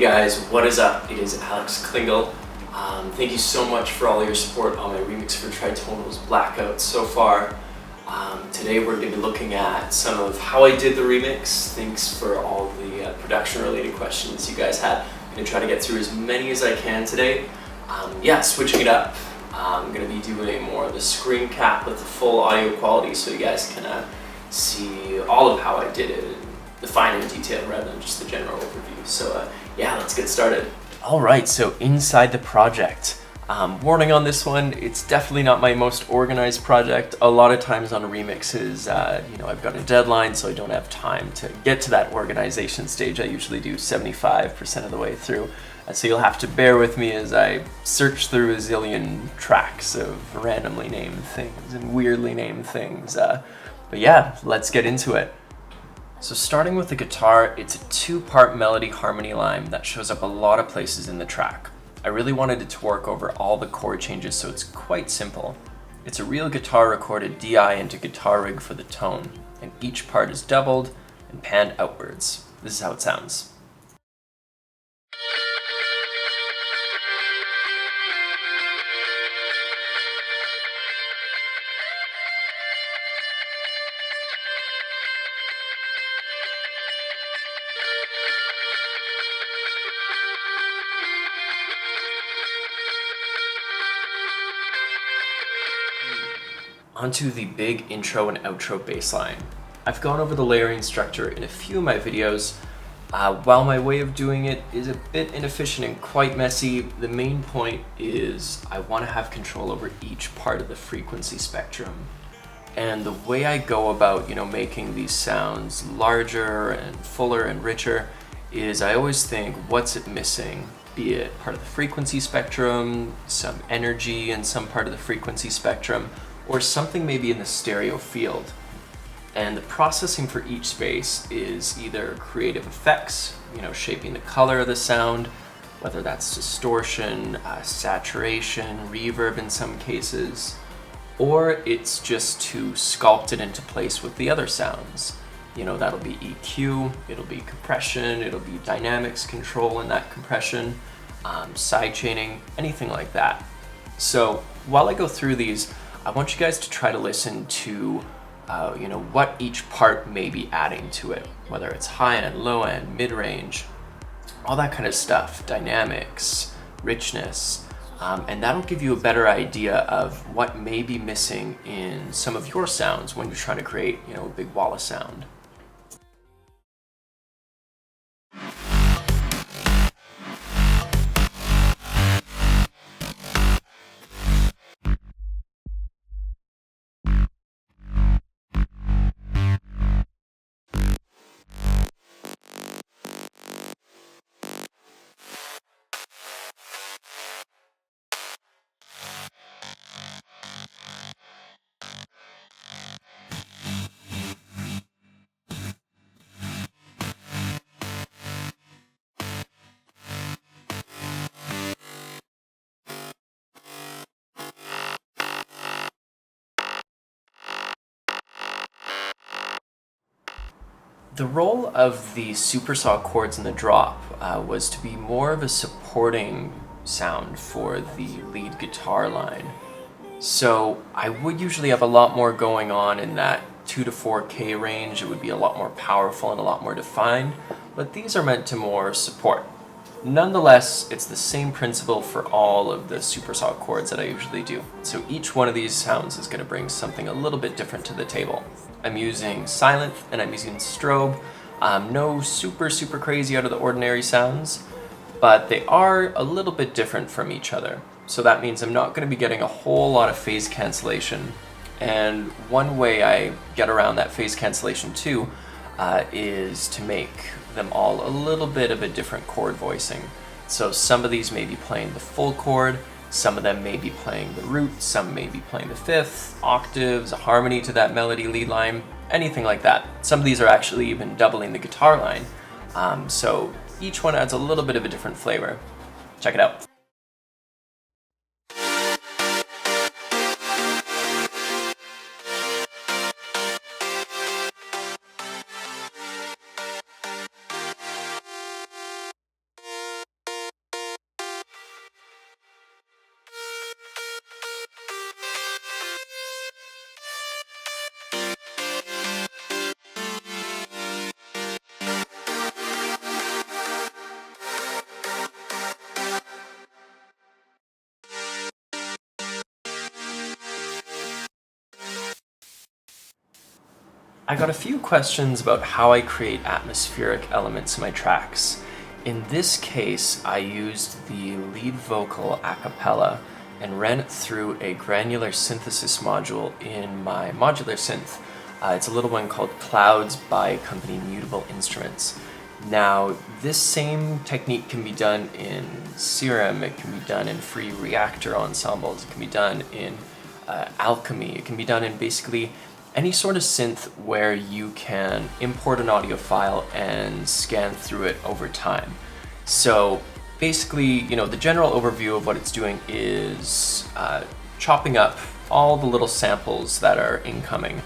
guys, what is up? It is Alex Klingle. Thank you so much for all your support on my remix for Tritonal's Blackout so far. Today we're going to be looking at some of how I did the remix. Thanks for all the production related questions you guys had. I'm going to try to get through as many as I can today. Switching it up. I'm going to be doing more of the screen cap with the full audio quality so you guys can see all of how I did it, the finer detail rather than just the general overview. So let's get started. Alright, so inside the project. Warning on this one, it's definitely not my most organized project. A lot of times on remixes, I've got a deadline, so I don't have time to get to that organization stage. I usually do 75% of the way through. So you'll have to bear with me as I search through a zillion tracks of randomly named things and weirdly named things. But yeah, let's get into it. So starting with the guitar, it's a two-part melody harmony line that shows up a lot of places in the track. I really wanted it to work over all the chord changes, so it's quite simple. It's a real guitar recorded DI into guitar rig for the tone, and each part is doubled and panned outwards. This is how it sounds. Onto the big intro and outro bass line. I've gone over the layering structure in a few of my videos. While my way of doing it is a bit inefficient and quite messy, the main point is I want to have control over each part of the frequency spectrum. And the way I go about, making these sounds larger and fuller and richer is I always think, what's it missing? Be it part of the frequency spectrum, some energy in some part of the frequency spectrum, or something maybe in the stereo field. And the processing for each space is either creative effects, shaping the color of the sound, whether that's distortion, saturation, reverb in some cases, or it's just to sculpt it into place with the other sounds. That'll be EQ, it'll be compression, it'll be dynamics control in that compression, sidechaining, anything like that. So while I go through these, I want you guys to try to listen to what each part may be adding to it, whether it's high end, low end, mid-range, all that kind of stuff, dynamics, richness, and that'll give you a better idea of what may be missing in some of your sounds when you're trying to create, a big wall of sound. The role of the supersaw chords in the drop was to be more of a supporting sound for the lead guitar line. So I would usually have a lot more going on in that 2 to 4K range. It would be a lot more powerful and a lot more defined, but these are meant to more support. Nonetheless, it's the same principle for all of the supersaw chords that I usually do. So each one of these sounds is going to bring something a little bit different to the table. I'm using silent and I'm using strobe. No super crazy out of the ordinary sounds, but they are a little bit different from each other. So that means I'm not going to be getting a whole lot of phase cancellation. And one way I get around that phase cancellation too is to make them all a little bit of a different chord voicing. So some of these may be playing the full chord, some of them may be playing the root, some may be playing the fifth, octaves, a harmony to that melody lead line, anything like that. Some of these are actually even doubling the guitar line. So each one adds a little bit of a different flavor. Check it out. I got a few questions about how I create atmospheric elements in my tracks. In this case, I used the lead vocal a cappella and ran it through a granular synthesis module in my modular synth. It's a little one called Clouds by company Mutable Instruments. Now, this same technique can be done in Serum, it can be done in free reactor ensembles, it can be done in Alchemy, it can be done in basically any sort of synth where you can import an audio file and scan through it over time. So basically, the general overview of what it's doing is chopping up all the little samples that are incoming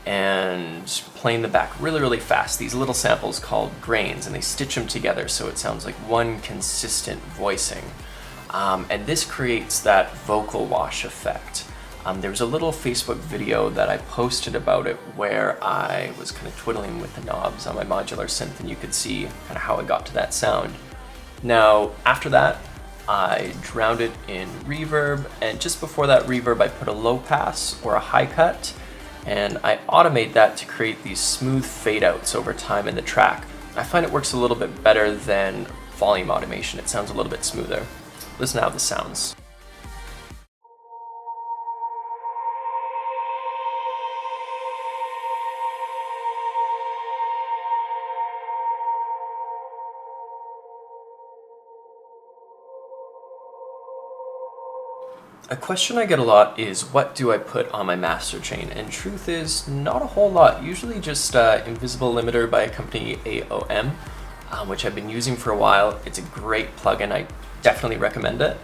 and playing them back really, really fast. These little samples called grains, and they stitch them together so it sounds like one consistent voicing. And this creates that vocal wash effect. There was a little Facebook video that I posted about it where I was kind of twiddling with the knobs on my modular synth, and you could see kind of how I got to that sound. Now, after that, I drowned it in reverb, and just before that reverb I put a low pass or a high cut, and I automate that to create these smooth fade outs over time in the track. I find it works a little bit better than volume automation. It sounds a little bit smoother. Listen to how this sounds. A question I get a lot is, what do I put on my master chain? And truth is, not a whole lot. Usually just Invisible Limiter by a company AOM, which I've been using for a while. It's a great plugin, I definitely recommend it.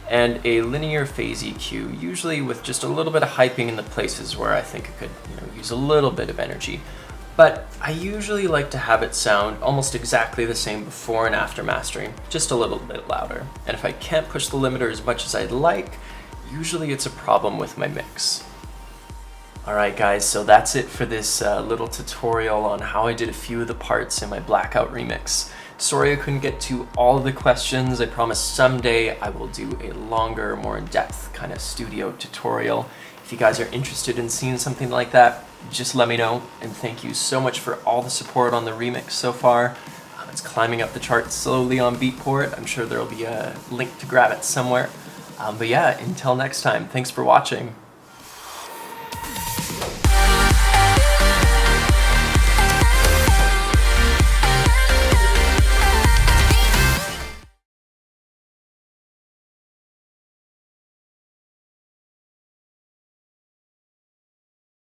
And a linear phase EQ, usually with just a little bit of hyping in the places where I think it could use a little bit of energy. But I usually like to have it sound almost exactly the same before and after mastering, just a little bit louder. And if I can't push the limiter as much as I'd like, usually it's a problem with my mix. Alright guys, so that's it for this little tutorial on how I did a few of the parts in my Blackout remix. Sorry I couldn't get to all of the questions. I promise someday I will do a longer, more in-depth kind of studio tutorial. If you guys are interested in seeing something like that, just let me know. And thank you so much for all the support on the remix so far. It's climbing up the charts slowly on Beatport. I'm sure there will be a link to grab it somewhere. But yeah, until next time, thanks for watching.